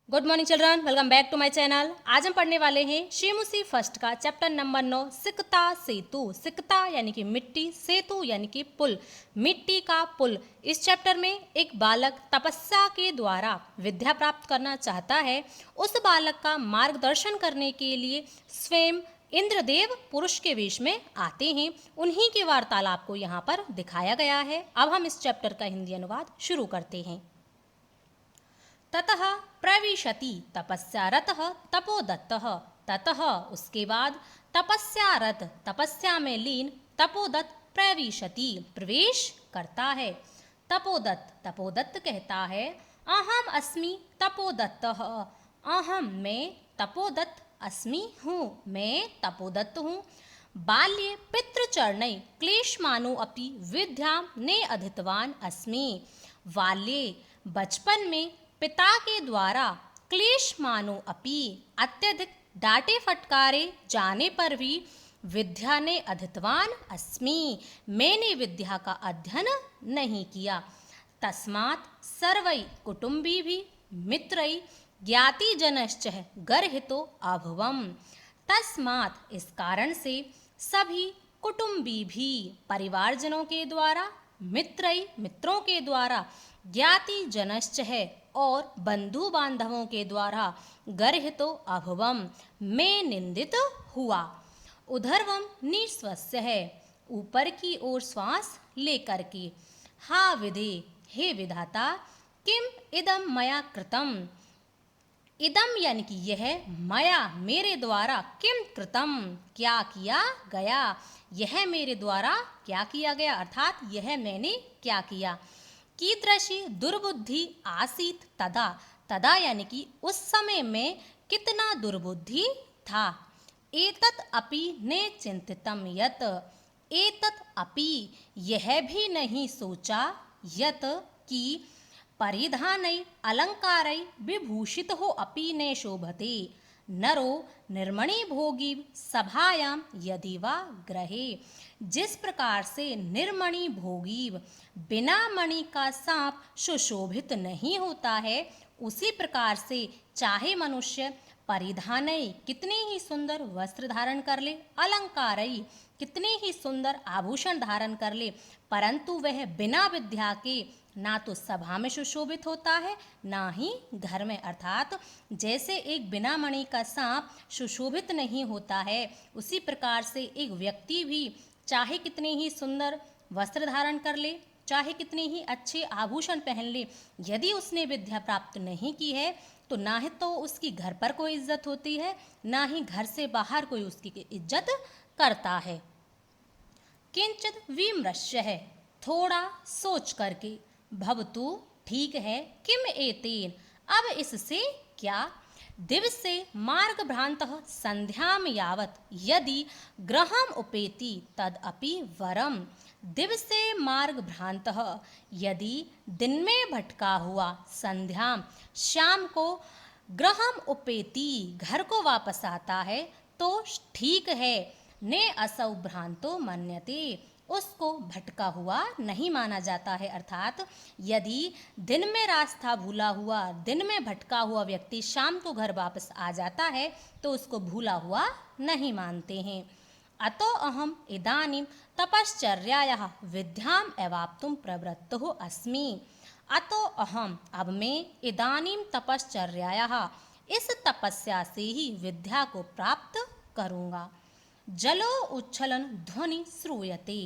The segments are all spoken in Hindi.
Good morning children, welcome back to my channel. आज हम पढ़ने वाले हैं शेमुसी फर्स्ट का चैप्टर नंबर 9 सिकता सेतु। सिकता यानी कि मिट्टी, सेतु यानी कि पुल, मिट्टी का पुल। इस चैप्टर में एक बालक तपस्या के द्वारा विद्या प्राप्त करना चाहता है। उस बालक का मार्गदर्शन करने के लिए स्वयं इंद्रदेव पुरुष के वेश में आते हैं। उन्हीं के वार्तालाप को यहाँ पर दिखाया गया है। अब हम इस चैप्टर का हिंदी अनुवाद शुरू करते हैं। ततः प्रविशति तपस्यारतः तपोदत्तः। ततः उसके बाद तपस्यारत तपस्या में लीन तपोदत्त प्रविशति प्रवेश करता है। तपोदत्त कहता है अहम अस्मि तपोदत्तः। अहम मैं तपोदत्त अस्मि हूँ, मैं तपोदत्त हूँ। बाल्ये पितृचरणै क्लेशमानो अपि विद्यां ने अधितवान अस्मि। बाल्ये बचपन में पिता के द्वारा क्लेशमानो अपि अत्यधिक डांटे फटकारे जाने पर भी विद्या ने अधितवान अस्मि, मैंने विद्या का अध्ययन नहीं किया। तस्मात् सर्वै कुटुंबी भी मित्रै ज्ञातिजनश्च गर्हितो अभवम्। तस्मात् इस कारण से सभी कुटुंबी भी परिवारजनों के द्वारा, मित्रों के द्वारा, ज्ञाति जनश्च है और बंधु बांधवों के द्वारा गर्हितो अभवम में निंदित हुआ। उधर्वम निश्वस्य है ऊपर की ओर श्वास लेकर के। हा विधे हे विधाता, किम इदम मया कृतम। इदम यानी कि यह मया मेरे द्वारा, किम कृतम क्या किया गया, यह मेरे द्वारा क्या किया गया अर्थात यह मैंने क्या किया। कीदृशी दुर्बुद्धि आसीत तदा। तदा यानी कि उस समय में कितना दुर्बुद्धि था। एतत् अपि ने चिंतितम यत। एतत् अपि यह भी नहीं सोचा, यत कि परिधानै अलंकारै विभूषित हो अपि ने शोभते। नरो निर्मणि भोगी सभायाम यदि वा ग्रहे। जिस प्रकार से निर्मणि भोगी बिना मणि का सांप सुशोभित नहीं होता है, उसी प्रकार से चाहे मनुष्य परिधानई कितने ही सुंदर वस्त्र धारण कर ले, अलंकारई कितने ही सुंदर आभूषण धारण कर ले, परंतु वह बिना विद्या के ना तो सभा में सुशोभित होता है ना ही घर में। अर्थात जैसे एक बिना मणि का सांप सुशोभित नहीं होता है, उसी प्रकार से एक व्यक्ति भी चाहे कितने ही सुंदर वस्त्र धारण कर ले, चाहे कितने ही अच्छे आभूषण पहन ले, यदि उसने विद्या प्राप्त नहीं की है तो ना ही तो उसकी घर पर कोई इज्जत होती है, ना ही घर से बाहर कोई उसकी इज्जत करता है। किंचित विमृश्य है थोड़ा सोच करके, भवतु ठीक है, किम एतेन अब इससे क्या। दिवसे मार्ग भ्रांतः संध्याम यावत यदि ग्रहम उपेति तदपि वरम। दिवसे मार्ग भ्रांतः यदि दिन में भटका हुआ, संध्याम शाम को, ग्रहम उपेति घर को वापस आता है तो ठीक है। ने असौ भ्रांतो मन्यते उसको भटका हुआ नहीं माना जाता है। अर्थात यदि दिन में रास्ता भूला हुआ, दिन में भटका हुआ व्यक्ति शाम को घर वापस आ जाता है तो उसको भूला हुआ नहीं मानते हैं। अतो अहम इदानीं तपश्चर्यायाः विद्याम एवाप्तुं प्रवृत्तो अस्मि। अतो अहम अब मैं इदानीं तपश्चर्यायाः इस तपस्या से ही विद्या को प्राप्त करूँगा। जलो उच्छलन ध्वनि श्रूयते।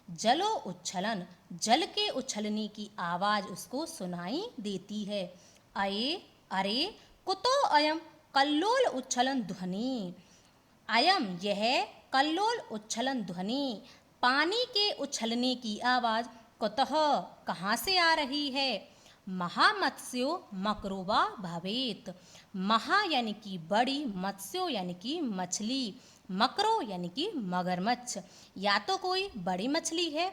जलो उच्छलन जल के उछलने की आवाज उसको सुनाई देती है। अये अरे कुतो अयम कल्लोल उच्छलन ध्वनि। अयम यह कल्लोल उच्छलन ध्वनि पानी के उछलने की आवाज कुतः कहाँ से आ रही है। महामत्स्यो मकरोवा भवेत। महा यानी कि बड़ी, मत्स्यो यानी कि मछली, मकरो यानी कि मगरमच्छ, या तो कोई बड़ी मछली है,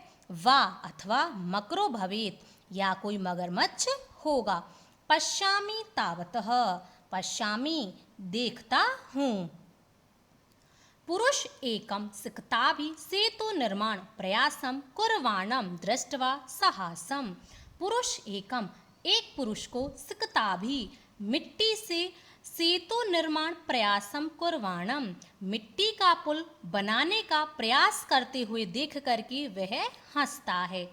वा अथवा मकरो भवेत या कोई मगरमच्छ होगा। पश्यामि तावतः पश्यामि देखता हूँ। पुरुष एकम सिकताभि सेतु निर्माण प्रयासम कुर्वाणम दृष्ट्वा साहसम। पुरुष एकम एक पुरुष को सिकताभि मिट्टी से सेतु निर्माण प्रयासम कुर्वाणम, मिट्टी का पुल बनाने का प्रयास करते हुए देख करके वह हंसता है।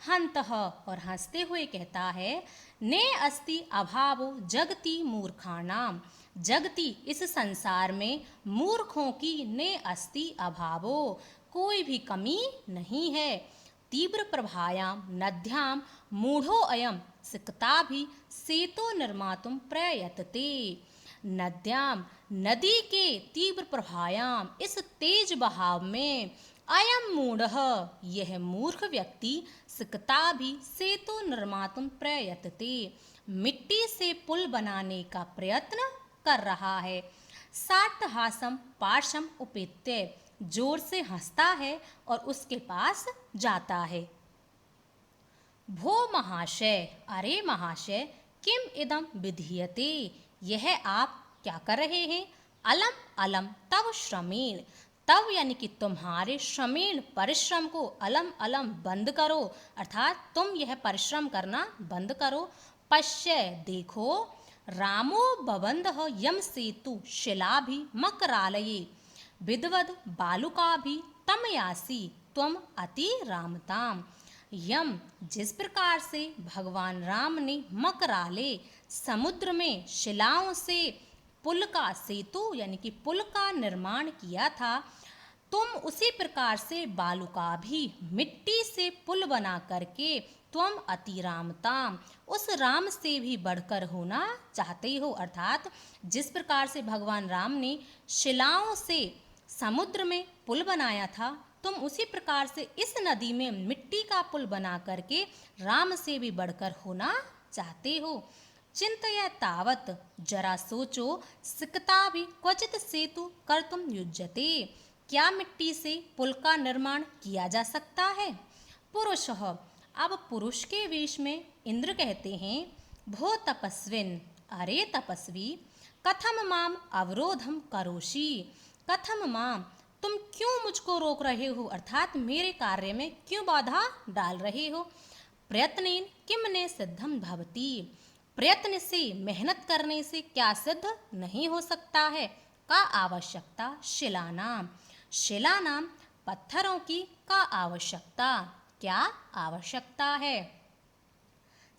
हंतः और हंसते हुए कहता है, ने अस्ति अभावो जगति मूर्खाणाम, जगति इस संसार में मूर्खों की ने अस्ति अभावो कोई भी कमी नहीं है। तीव्र प्रभायाम नद्याम मूढ़ो अयम सिकता भी सेतु निर्मातुम प्रयतते। नद्याम नदी के तीव्र प्रभायाम इस तेज बहाव में अयम मूढ़ यह मूर्ख व्यक्ति सिकता भी सेतु निर्मातुम प्रयतते मिट्टी से पुल बनाने का प्रयत्न कर रहा है। साट्टहासम पार्श्वम उपेत्य जोर से हंसता है और उसके पास जाता है। भो महाशय, अरे महाशय, किम इदम विधीयते, यह आप क्या कर रहे हैं। अलम अलम तव श्रमेण, तव यानी कि तुम्हारे श्रमेण परिश्रम को अलम अलम बंद करो, अर्थात तुम यह परिश्रम करना बंद करो। पश्य देखो, रामो बबंध यम सेतु शिला भी मकरालये विदवद बालुका भी तमयासी त्वम अति रामताम। यम जिस प्रकार से भगवान राम ने मकराले समुद्र में शिलाओं से पुल का सेतु यानी कि पुल का निर्माण किया था, तुम उसी प्रकार से बालुका भी मिट्टी से पुल बना करके तुम अति रामताम उस राम से भी बढ़कर होना चाहते हो। अर्थात जिस प्रकार से भगवान राम ने शिलाओं से समुद्र में पुल बनाया था, तुम उसी प्रकार से इस नदी में मिट्टी का पुल बना करके राम से भी बढ़कर होना चाहते हो। चिंतया तावत, जरा सोचो, सिकता भी क्वचित सेतु कर्तुम युज्यते, क्या मिट्टी से पुल का निर्माण किया जा सकता है। पुरुषः, अब पुरुष के वेश में इंद्र कहते हैं, भो तपस्विन, अरे तपस्वी, कथम माम अवरोधम करोषि, कथम माम, तुम क्यों मुझको रोक रहे हो, अर्थात मेरे कार्य में क्यों बाधा डाल रहे हो। प्रयत्नेन किम ने सिद्धम भवति, प्रयत्न से मेहनत करने से क्या सिद्ध नहीं हो सकता है। का आवश्यकता शिलानाम, शिलानाम पत्थरों की का आवश्यकता, क्या आवश्यकता है।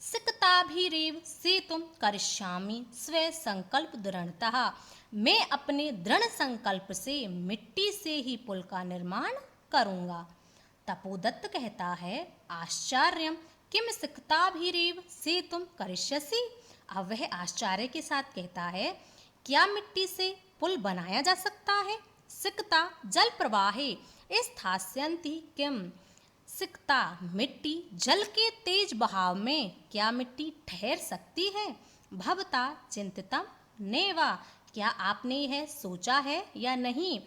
सिकताभिरेव सेतुम करिष्यामि स्वे संकल्प दृढ़तः, मैं अपने दृढ़ संकल्प से मिट्टी से ही पुल का निर्माण करूँगा। तपोदत्त कहता है, आश्चर्यम किम सिकताभिरेव सेतुम करिष्यसि, अब वह आश्चर्य के साथ कहता है, क्या मिट्टी से पुल बनाया जा सकता है। सिकता जल प्रवाहे स्थास्यन्ति किम, सिकता मिट्टी जल के तेज बहाव में क्या मिट्टी ठहर सकती है। भवता चिंतितम नेवा, क्या आपने यह सोचा है या नहीं,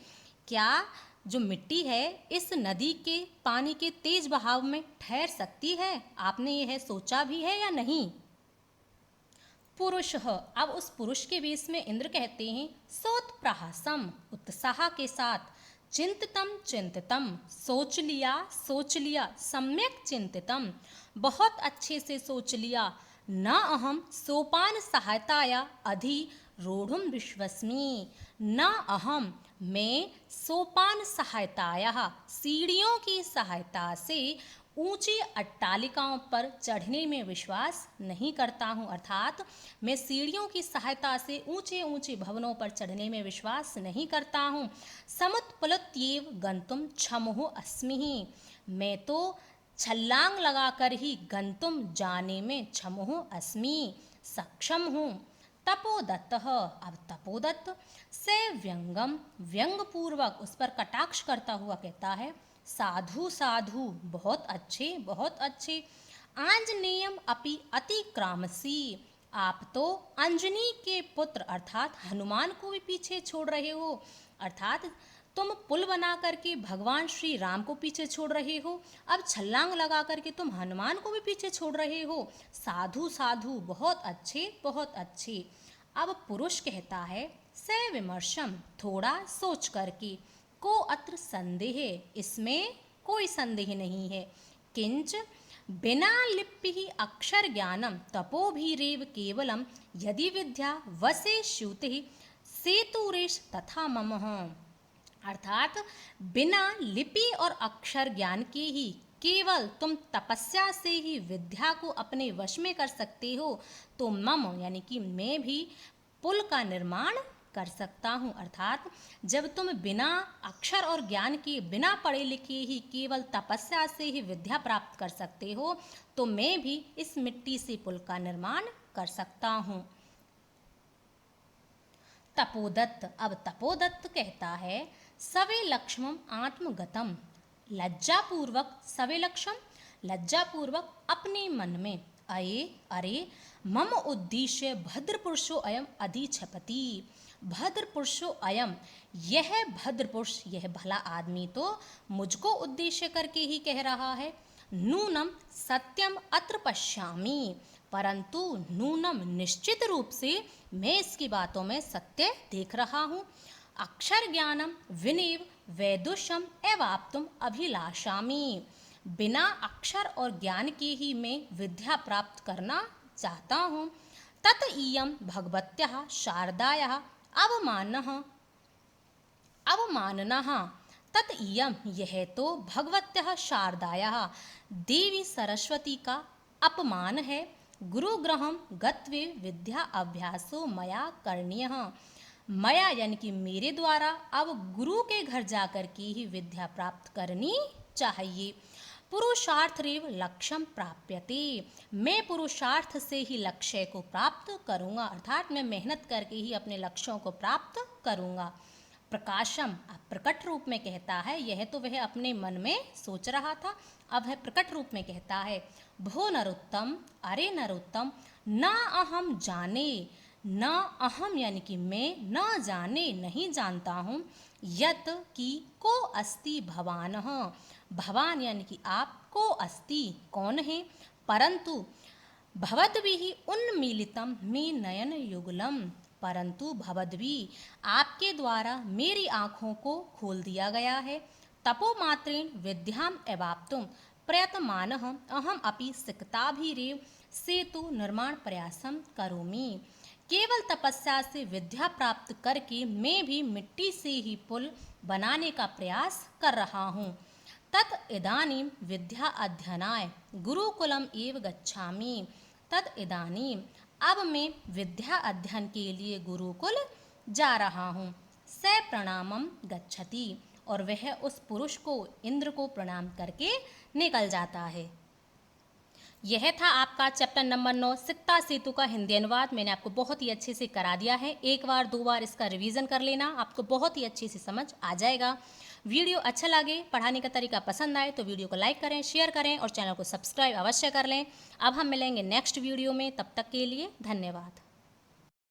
क्या जो मिट्टी है इस नदी के पानी के तेज बहाव में ठहर सकती है, आपने यह सोचा भी है या नहीं। पुरुष, अब उस पुरुष के वेश में इंद्र कहते हैं, सोत्प्रहासम, उत्साह के साथ, चिंतितम चिंतितम, सोच लिया, सम्यक चिंतितम, बहुत अच्छे से सोच लिया। न अहम सोपान सहायताया अधि रूढ़ुम विश्वस्मि, न अहम, मैं सोपान सहायताया सीढ़ियों की सहायता से ऊंची अट्टालिकाओं पर चढ़ने में विश्वास नहीं करता हूँ, अर्थात मैं सीढ़ियों की सहायता से ऊंचे ऊंचे भवनों पर चढ़ने में विश्वास नहीं करता हूँ। समुत्पलत्येव गंतुम क्षमो अस्मि, मैं तो छलांग लगाकर ही गंतुम जाने में क्षमो अस्मि, सक्षम हूँ। तपोदत्त, अब तपोदत्त से व्यंगम, व्यंग पूर्वक उस पर कटाक्ष करता हुआ कहता है, साधु साधु, बहुत अच्छे बहुत अच्छे। आंजनेयम अपि अतिक्रामसी, आप तो अंजनी के पुत्र अर्थात हनुमान को भी पीछे छोड़ रहे हो, अर्थात तुम पुल बना करके भगवान श्री राम को पीछे छोड़ रहे हो, अब छलांग लगा करके तुम हनुमान को भी पीछे छोड़ रहे हो। साधु साधु, बहुत अच्छे बहुत अच्छे। अब पुरुष कहता है, से विमर्शम, थोड़ा सोच करके, को अत्र संदेह, इसमें कोई संदेह नहीं है। किंच बिना लिपि अक्षर ज्ञानम तपोभिरेव केवलम यदि विद्या वसे श्रुति सेतुरेश तथा मम। अर्थात बिना लिपि और अक्षर ज्ञान के ही केवल तुम तपस्या से ही विद्या को अपने वश में कर सकते हो, तो मम यानी कि मैं भी पुल का निर्माण कर सकता हूँ। अर्थात जब तुम बिना अक्षर और ज्ञान के, बिना पढ़े लिखे ही केवल तपस्या से ही विद्या प्राप्त कर सकते हो, तो मैं भी इस मिट्टी से पुल का निर्माण कर सकता हूँ। तपोदत्त, अब तपोदत्त कहता है सवे लक्ष्मम आत्मगतम, लज्जापूर्वक सवे लक्ष्यम, लज्जापूर्वक अपने मन में, अरे मम उद्देश्य भद्र पुरुषो अयम अधिछपति, भद्र पुरुषो अयम, यह भद्र पुरुष, यह भला आदमी तो मुझको उद्देश्य करके ही कह रहा है। नूनम सत्यम अत्र पश्यामि, परंतु नूनम निश्चित रूप से मैं इसकी बातों में सत्य देख रहा हूँ। अक्षर ज्ञानम विनेव वैदुष्यम एवाप्तुम अभिलाषामि, बिना अक्षर और ज्ञान के ही मैं विद्या प्राप्त करना चाहता हूँ। तत इयं भगवत्याः शारदायाः अवमाननः, तत इयं, यह तो भगवत्याः शारदायाः, देवी सरस्वती का अपमान है। गुरुगृहं गत्वे विद्या अभ्यासो मया करणीयः, मया यानी कि मेरे द्वारा अब गुरु के घर जाकर के ही विद्या प्राप्त करनी चाहिए। पुरुषार्थरेव लक्ष्यम प्राप्यते, मैं पुरुषार्थ से ही लक्ष्य को प्राप्त करूँगा, अर्थात मैं मेहनत करके ही अपने लक्ष्यों को प्राप्त करूँगा। प्रकाशम, प्रकट रूप में कहता है, यह तो वह अपने मन में सोच रहा था, अब वह प्रकट रूप में कहता है। भो नरोत्तम, अरे नरोत्तम, न अहम जाने, न अहम यानी कि मैं, न जाने नहीं जानता हूँ, यत कि को अस्ति भवानः, भवान यानी कि आप, को अस्ति कौन है, परंतु भवद्भिः उन्मीलितम मे नयन युगलम, परंतु भवद्भिः आपके द्वारा मेरी आँखों को खोल दिया गया है। तपोमात्रेण विद्याम एवाप्तुम प्रयतमानः अहम अपि सिकताभिरेव सेतु निर्माण प्रयासम करोमि, केवल तपस्या से विद्या प्राप्त करके मैं भी मिट्टी से ही पुल बनाने का प्रयास कर रहा हूँ। तत् इदानीं विद्या अध्ययनाय गुरुकुलम एव गच्छामि, तत् इदानीं अब मैं विद्या अध्ययन के लिए गुरुकुल जा रहा हूँ। स प्रणामम गच्छति, और वह उस पुरुष को, इंद्र को प्रणाम करके निकल जाता है। यह था आपका चैप्टर नंबर 9 सिकता सेतु का हिंदी अनुवाद। मैंने आपको बहुत ही अच्छे से करा दिया है, एक बार दो बार इसका रिवीजन कर लेना, आपको बहुत ही अच्छे से समझ आ जाएगा। वीडियो अच्छा लगे, पढ़ाने का तरीका पसंद आए तो वीडियो को लाइक करें, शेयर करें और चैनल को सब्सक्राइब अवश्य कर लें। अब हम मिलेंगे नेक्स्ट वीडियो में, तब तक के लिए धन्यवाद।